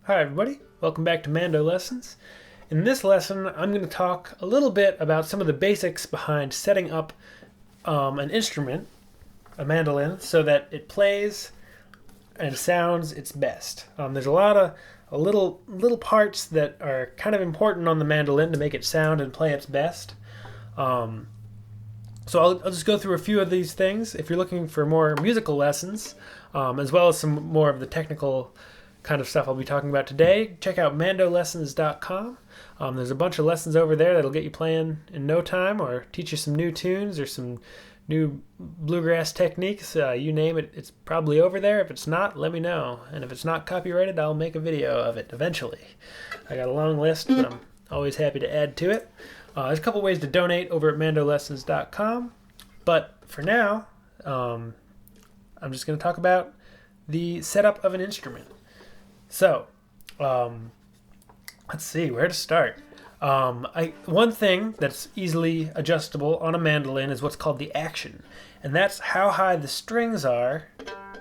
Hi everybody, welcome back to Mando Lessons. In this lesson, I'm going to talk a little bit about some of the basics behind setting up an instrument, a mandolin, so that it plays and sounds its best. There's a lot of little parts that are kind of important on the mandolin to make it sound and play its best. So I'll just go through a few of these things. If you're looking for more musical lessons, as well as some more of the technical kind of stuff I'll be talking about today, check out mandolessons.com. There's a bunch of lessons over there that'll get you playing in no time, or teach you some new tunes or some new bluegrass techniques. You name it, it's probably over there. If it's not, let me know. And if it's not copyrighted, I'll make a video of it eventually. I got a long list, but I'm always happy to add to it. There's a couple ways to donate over at mandolessons.com. But for now, I'm just going to talk about the setup of an instrument. So, let's see where to start. One thing that's easily adjustable on a mandolin is what's called the action, and that's how high the strings are,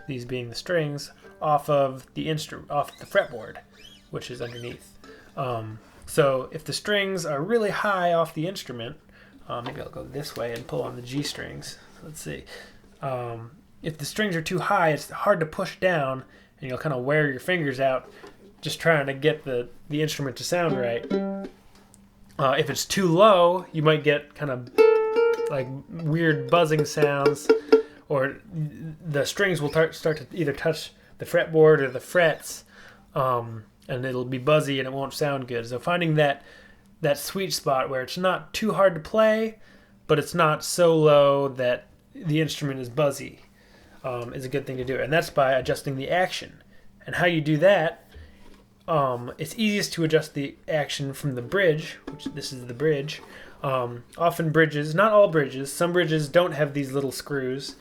these being the strings, off of the fretboard, which is underneath. So if the strings are really high off the instrument, maybe I'll go this way and pull on the G strings. Let's see. If the strings are too high, it's hard to push down, and you'll kind of wear your fingers out just trying to get the instrument to sound right. If it's too low, you might get kind of like weird buzzing sounds, or the strings will start to either touch the fretboard or the frets, and it'll be buzzy and it won't sound good. So finding that sweet spot where it's not too hard to play, but it's not so low that the instrument is buzzy, is a good thing to do. And that's by adjusting the action. And how you do that, it's easiest to adjust the action from the bridge, which this is the bridge. Often bridges, not all bridges, some bridges don't have these little screws,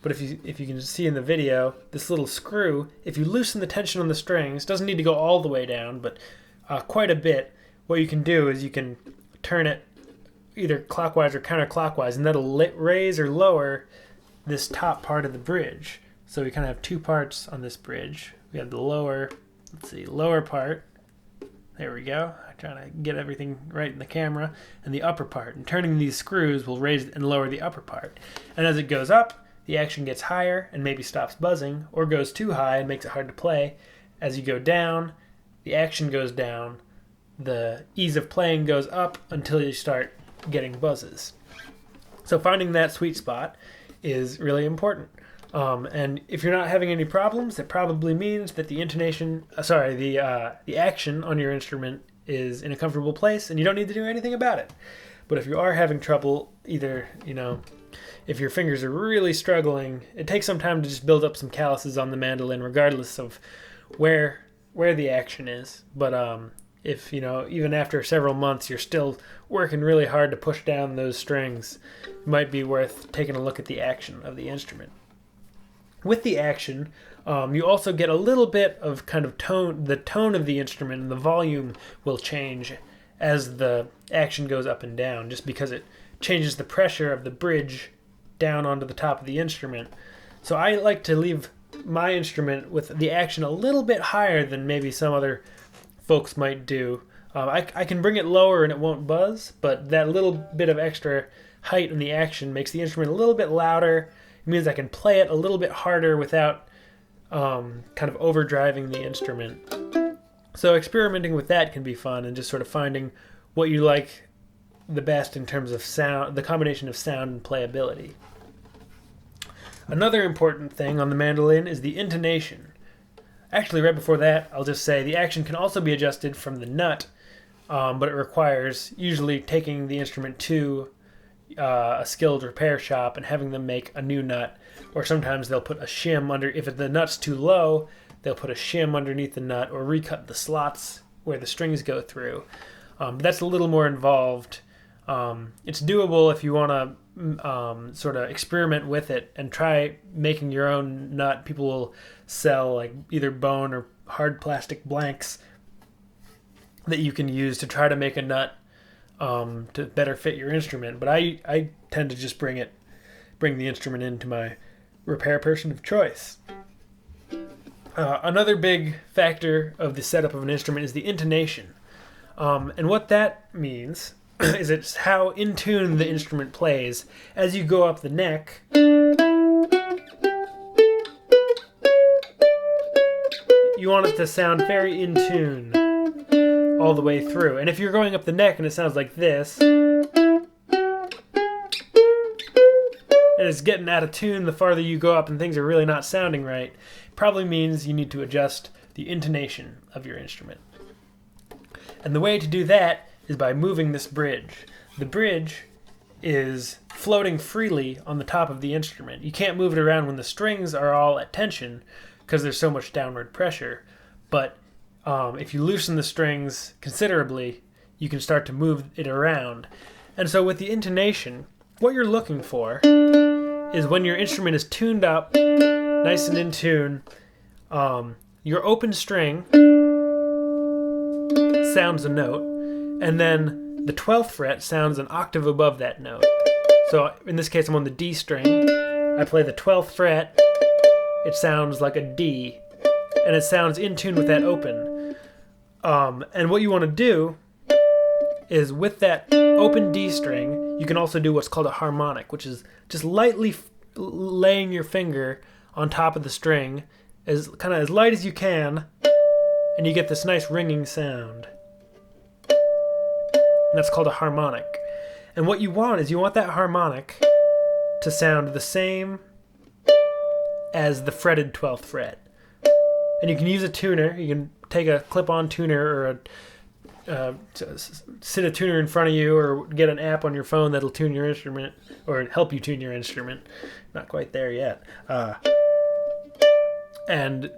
but if you can see in the video, this little screw, if you loosen the tension on the strings, doesn't need to go all the way down, but quite a bit, what you can do is you can turn it either clockwise or counterclockwise, and that'll raise or lower this top part of the bridge. So we kind of have two parts on this bridge. We have the lower part. There we go. I'm trying to get everything right in the camera. And the upper part. And turning these screws will raise and lower the upper part. And as it goes up, the action gets higher and maybe stops buzzing, or goes too high and makes it hard to play. As you go down, the action goes down. The ease of playing goes up until you start getting buzzes. So finding that sweet spot is really important. And if you're not having any problems, that probably means that the action on your instrument is in a comfortable place, and you don't need to do anything about it. But if you are having trouble, either, if your fingers are really struggling, it takes some time to just build up some calluses on the mandolin, regardless of where the action is. But if, even after several months, you're still working really hard to push down those strings, it might be worth taking a look at the action of the instrument. With the action, you also get a little bit of kind of tone. The tone of the instrument and the volume will change as the action goes up and down, just because it changes the pressure of the bridge down onto the top of the instrument. So I like to leave my instrument with the action a little bit higher than maybe some other folks might do. I can bring it lower and it won't buzz, but that little bit of extra height in the action makes the instrument a little bit louder. It means I can play it a little bit harder without kind of overdriving the instrument. So experimenting with that can be fun, and just sort of finding what you like the best in terms of sound, the combination of sound and playability. Another important thing on the mandolin is the intonation. Actually, right before that, I'll just say the action can also be adjusted from the nut, but it requires usually taking the instrument to a skilled repair shop and having them make a new nut, or sometimes they'll put a shim under. If the nut's too low, they'll put a shim underneath the nut, or recut the slots where the strings go through. But that's a little more involved. It's doable if you want to sort of experiment with it and try making your own nut. People will sell like either bone or hard plastic blanks that you can use to try to make a nut to better fit your instrument. But I tend to just bring the instrument into my repair person of choice. Another big factor of the setup of an instrument is the intonation. And what that means is it's how in tune the instrument plays. As you go up the neck, you want it to sound very in tune all the way through. And if you're going up the neck and it sounds like this, and it's getting out of tune the farther you go up and things are really not sounding right, it probably means you need to adjust the intonation of your instrument. And the way to do that is by moving this bridge. The bridge is floating freely on the top of the instrument. You can't move it around when the strings are all at tension because there's so much downward pressure. But if you loosen the strings considerably, you can start to move it around. And so with the intonation, what you're looking for is when your instrument is tuned up, nice and in tune, your open string sounds a note, and then the 12th fret sounds an octave above that note. So in this case, I'm on the D string. I play the 12th fret. It sounds like a D, and it sounds in tune with that open. And what you want to do is with that open D string, you can also do what's called a harmonic, which is just lightly laying your finger on top of the string, as light as you can, and you get this nice ringing sound. And that's called a harmonic. And what you want is you want that harmonic to sound the same as the fretted 12th fret. And you can use a tuner. You can take a clip-on tuner or sit a tuner in front of you, or get an app on your phone that'll tune your instrument or help you tune your instrument. Not quite there yet. And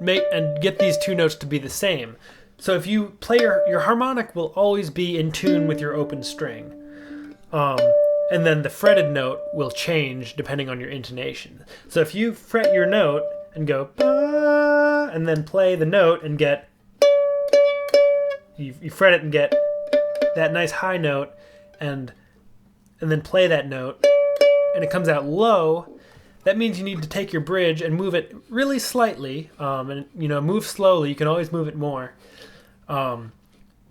get these two notes to be the same. So if you play your harmonic will always be in tune with your open string. And then the fretted note will change depending on your intonation. So if you fret your note and go ba, and then play the note and get, you fret it and get that nice high note, and then play that note, and it comes out low, that means you need to take your bridge and move it really slightly, and move slowly. You can always move it more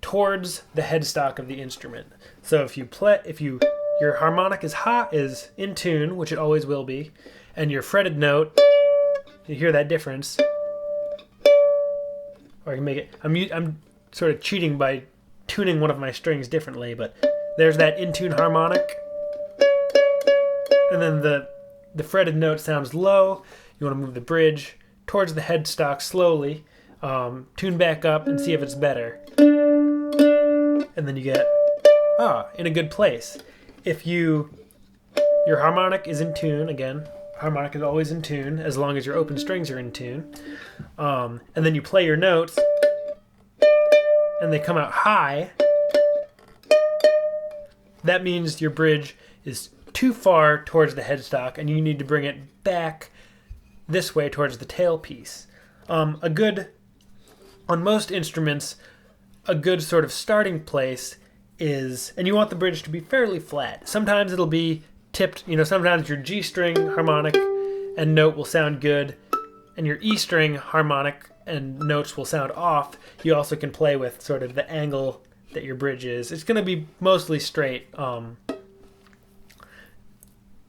towards the headstock of the instrument. So if your harmonic is in tune, which it always will be, and your fretted note, you hear that difference. Or I can make it. I'm sort of cheating by tuning one of my strings differently, but there's that in tune harmonic, and then the fretted note sounds low. You want to move the bridge towards the headstock slowly, tune back up and see if it's better, and then you get in a good place. If your harmonic is in tune, again, harmonic is always in tune as long as your open strings are in tune, and then you play your notes and they come out high, that means your bridge is too far towards the headstock and you need to bring it back this way towards the tailpiece. On most instruments, a good sort of starting place is, and you want the bridge to be fairly flat. Sometimes it'll be tipped, sometimes your G string harmonic and note will sound good, and your E string harmonic and notes will sound off. You also can play with sort of the angle that your bridge is. It's going to be mostly straight.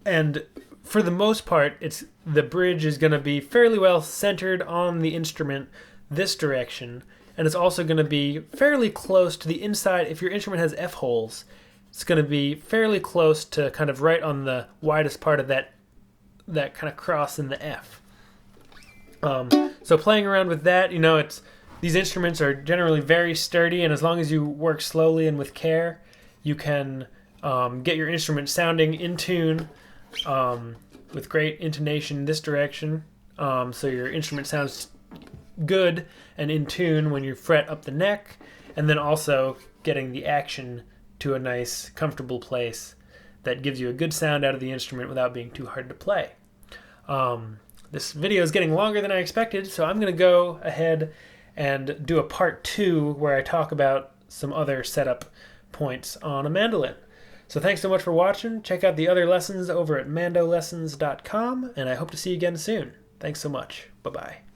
And for the most part, the bridge is going to be fairly well centered on the instrument this direction, and it's also going to be fairly close to the inside. If your instrument has F holes, it's going to be fairly close to kind of right on the widest part of that kind of cross in the F. So playing around with that, these instruments are generally very sturdy, and as long as you work slowly and with care, you can get your instrument sounding in tune with great intonation this direction. So your instrument sounds good and in tune when you fret up the neck, and then also getting the action to a nice, comfortable place that gives you a good sound out of the instrument without being too hard to play. This video is getting longer than I expected, so I'm going to go ahead and do a part 2 where I talk about some other setup points on a mandolin. So thanks so much for watching. Check out the other lessons over at mandolessons.com, and I hope to see you again soon. Thanks so much. Bye-bye.